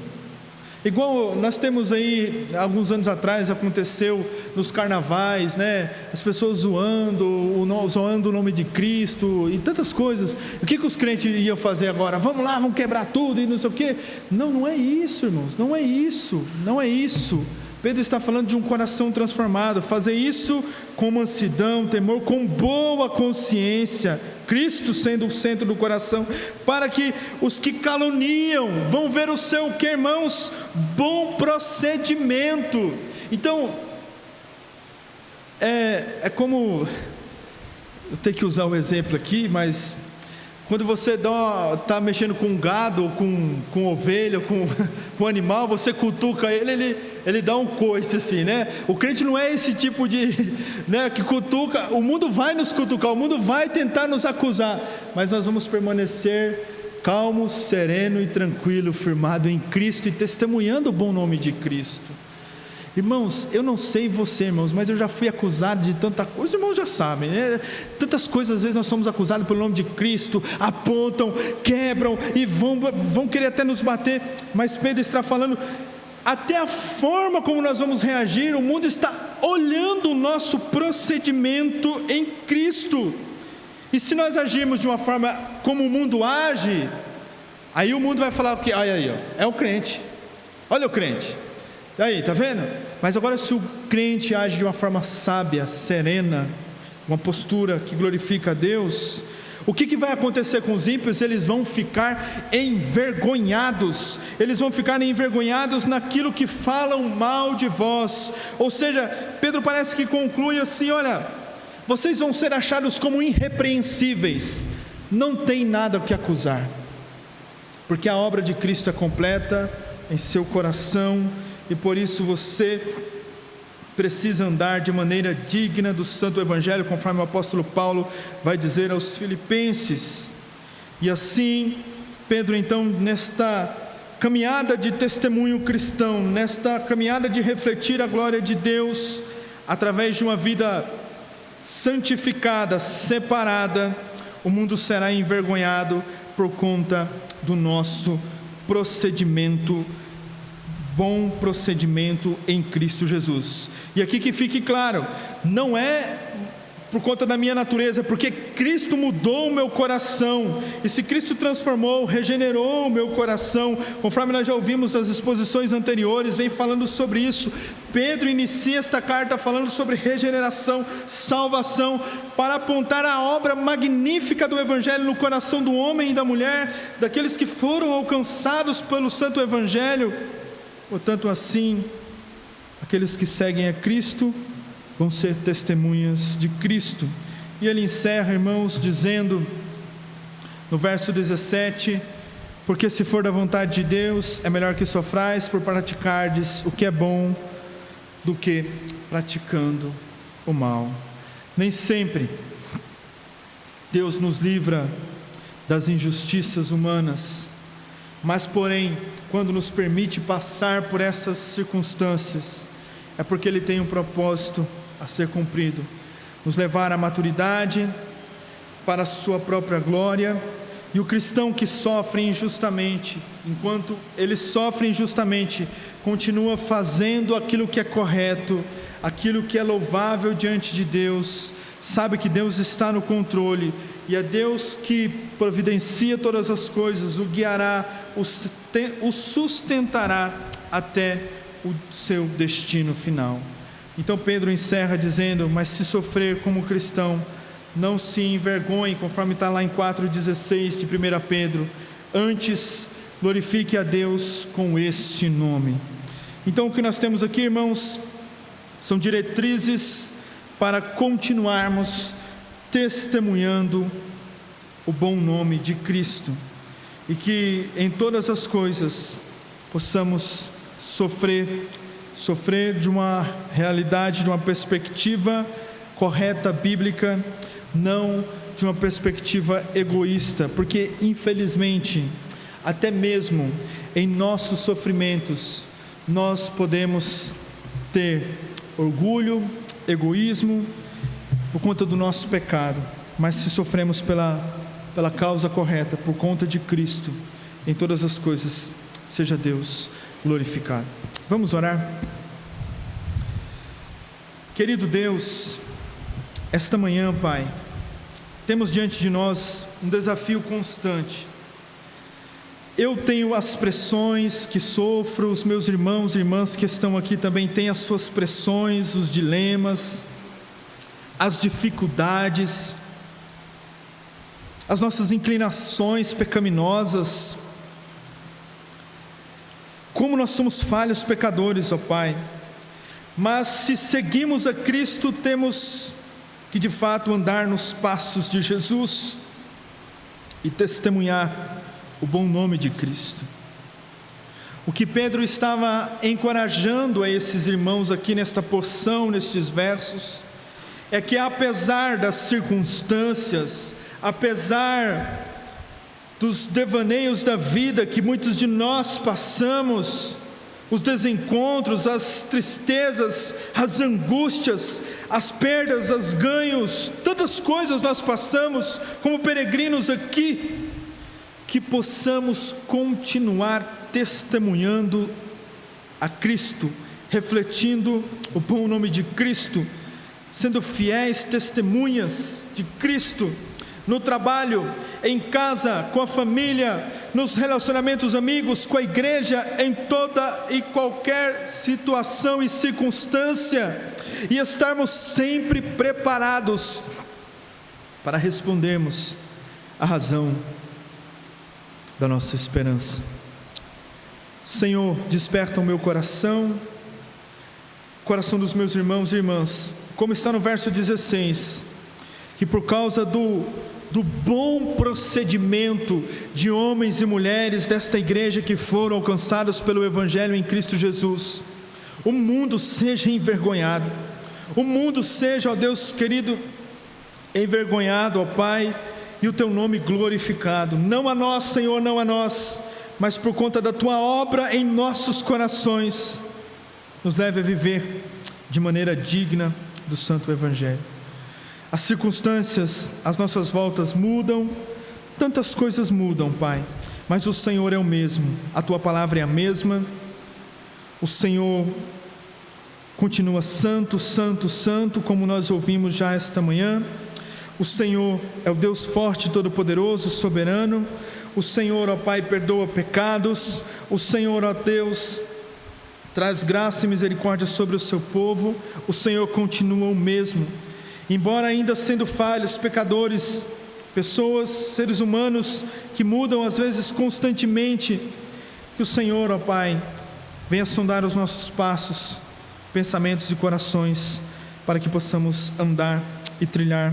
Igual nós temos aí, alguns anos atrás, aconteceu nos carnavais, né? As pessoas zoando o nome de Cristo e tantas coisas. O que os crentes iam fazer agora? Vamos lá, vamos quebrar tudo e não sei o quê. Não é isso, irmãos, não é isso. Pedro está falando de um coração transformado, fazer isso com mansidão, temor, com boa consciência, Cristo sendo o centro do coração, para que os que caluniam vão ver o seu, que irmãos, bom procedimento. Então, é como, eu tenho que usar o exemplo aqui, mas quando você está mexendo com gado, com ovelha, com animal, você cutuca ele dá um coice assim, né? O crente não é esse tipo de, né, que cutuca. O mundo vai nos cutucar, o mundo vai tentar nos acusar, mas nós vamos permanecer calmo, sereno e tranquilo, firmado em Cristo e testemunhando o bom nome de Cristo. Irmãos, eu não sei você, irmãos, mas eu já fui acusado de tanta coisa. Os irmãos já sabem, né? Tantas coisas, às vezes nós somos acusados pelo nome de Cristo, apontam, quebram e vão querer até nos bater. Mas Pedro está falando, até a forma como nós vamos reagir, o mundo está olhando o nosso procedimento em Cristo. E se nós agirmos de uma forma como o mundo age, aí o mundo vai falar o quê? Aí, ó, é o crente, olha o crente. E aí, está vendo? Mas agora, se o crente age de uma forma sábia, serena, uma postura que glorifica a Deus, o que vai acontecer com os ímpios? Eles vão ficar envergonhados, naquilo que falam mal de vós. Ou seja, Pedro parece que conclui assim: olha, vocês vão ser achados como irrepreensíveis, não tem nada o que acusar, porque a obra de Cristo é completa em seu coração. E por isso você precisa andar de maneira digna do Santo Evangelho, conforme o apóstolo Paulo vai dizer aos Filipenses. E assim, Pedro então, nesta caminhada de testemunho cristão, nesta caminhada de refletir a glória de Deus, através de uma vida santificada, separada, o mundo será envergonhado por conta do nosso procedimento, bom procedimento em Cristo Jesus. E aqui que fique claro, não é por conta da minha natureza, é porque Cristo mudou o meu coração, e se Cristo transformou, regenerou o meu coração, conforme nós já ouvimos as exposições anteriores, vem falando sobre isso. Pedro inicia esta carta falando sobre regeneração, salvação, para apontar a obra magnífica do Evangelho no coração do homem e da mulher, daqueles que foram alcançados pelo Santo Evangelho. Portanto, assim, aqueles que seguem a Cristo vão ser testemunhas de Cristo. E ele encerra, irmãos, dizendo no verso 17: porque se for da vontade de Deus, é melhor que sofrais por praticardes o que é bom, do que praticando o mal. Nem sempre Deus nos livra das injustiças humanas, mas porém, quando nos permite passar por essas circunstâncias, é porque Ele tem um propósito a ser cumprido, nos levar à maturidade, para a sua própria glória. E o cristão que sofre injustamente, enquanto ele sofre injustamente, continua fazendo aquilo que é correto, aquilo que é louvável diante de Deus, sabe que Deus está no controle, e é Deus que providencia todas as coisas, o guiará, o sustentará até o seu destino final. Então Pedro encerra dizendo: mas se sofrer como cristão, não se envergonhe, conforme está lá em 4,16 de 1 Pedro, antes glorifique a Deus com este nome. Então o que nós temos aqui, irmãos, são diretrizes para continuarmos testemunhando o bom nome de Cristo, e que em todas as coisas possamos sofrer de uma realidade, de uma perspectiva correta, bíblica, não de uma perspectiva egoísta, porque infelizmente, até mesmo em nossos sofrimentos, nós podemos ter orgulho, egoísmo, por conta do nosso pecado. Mas se sofremos pela causa correta, por conta de Cristo, em todas as coisas, seja Deus glorificado. Vamos orar. Querido Deus, esta manhã, Pai, temos diante de nós um desafio constante. Eu tenho as pressões que sofro, os meus irmãos e irmãs que estão aqui também têm as suas pressões, os dilemas, as dificuldades, as nossas inclinações pecaminosas. Como nós somos falhos pecadores, ó Pai, mas se seguimos a Cristo, temos que de fato andar nos passos de Jesus e testemunhar o bom nome de Cristo. O que Pedro estava encorajando a esses irmãos aqui nesta porção, nestes versos, é que apesar das circunstâncias, apesar dos devaneios da vida que muitos de nós passamos, os desencontros, as tristezas, as angústias, as perdas, os ganhos, tantas coisas nós passamos como peregrinos aqui, que possamos continuar testemunhando a Cristo, refletindo o bom nome de Cristo, sendo fiéis testemunhas de Cristo, no trabalho, em casa, com a família, nos relacionamentos amigos, com a igreja, em toda e qualquer situação e circunstância, e estarmos sempre preparados para respondermos a razão da nossa esperança. Senhor, desperta o meu coração, o coração dos meus irmãos e irmãs, como está no verso 16, que por causa do bom procedimento de homens e mulheres desta igreja que foram alcançados pelo Evangelho em Cristo Jesus, o mundo seja envergonhado, o mundo seja, ó Deus querido, envergonhado, ó Pai, e o Teu nome glorificado, não a nós, Senhor, não a nós, mas por conta da Tua obra em nossos corações, nos leve a viver de maneira digna do Santo Evangelho. As circunstâncias, as nossas voltas mudam, tantas coisas mudam, Pai, mas o Senhor é o mesmo, a Tua palavra é a mesma, o Senhor continua santo, santo, santo, como nós ouvimos já esta manhã. O Senhor é o Deus forte, todo-poderoso, soberano. O Senhor, ó Pai, perdoa pecados. O Senhor, ó Deus, traz graça e misericórdia sobre o seu povo. O Senhor continua o mesmo, embora ainda sendo falhos, pecadores, pessoas, seres humanos que mudam às vezes constantemente. Que o Senhor, ó Pai, venha sondar os nossos passos, pensamentos e corações, para que possamos andar e trilhar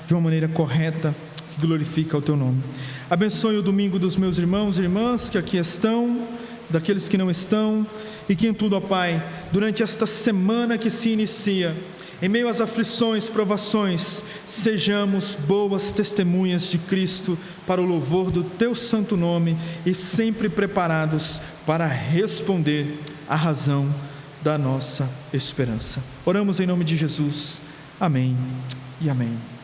de uma maneira correta, que glorifica o Teu nome. Abençoe o domingo dos meus irmãos e irmãs que aqui estão, daqueles que não estão, e que em tudo, ó Pai, durante esta semana que se inicia, em meio às aflições, provações, sejamos boas testemunhas de Cristo para o louvor do Teu santo nome e sempre preparados para responder à razão da nossa esperança. Oramos em nome de Jesus. Amém e amém.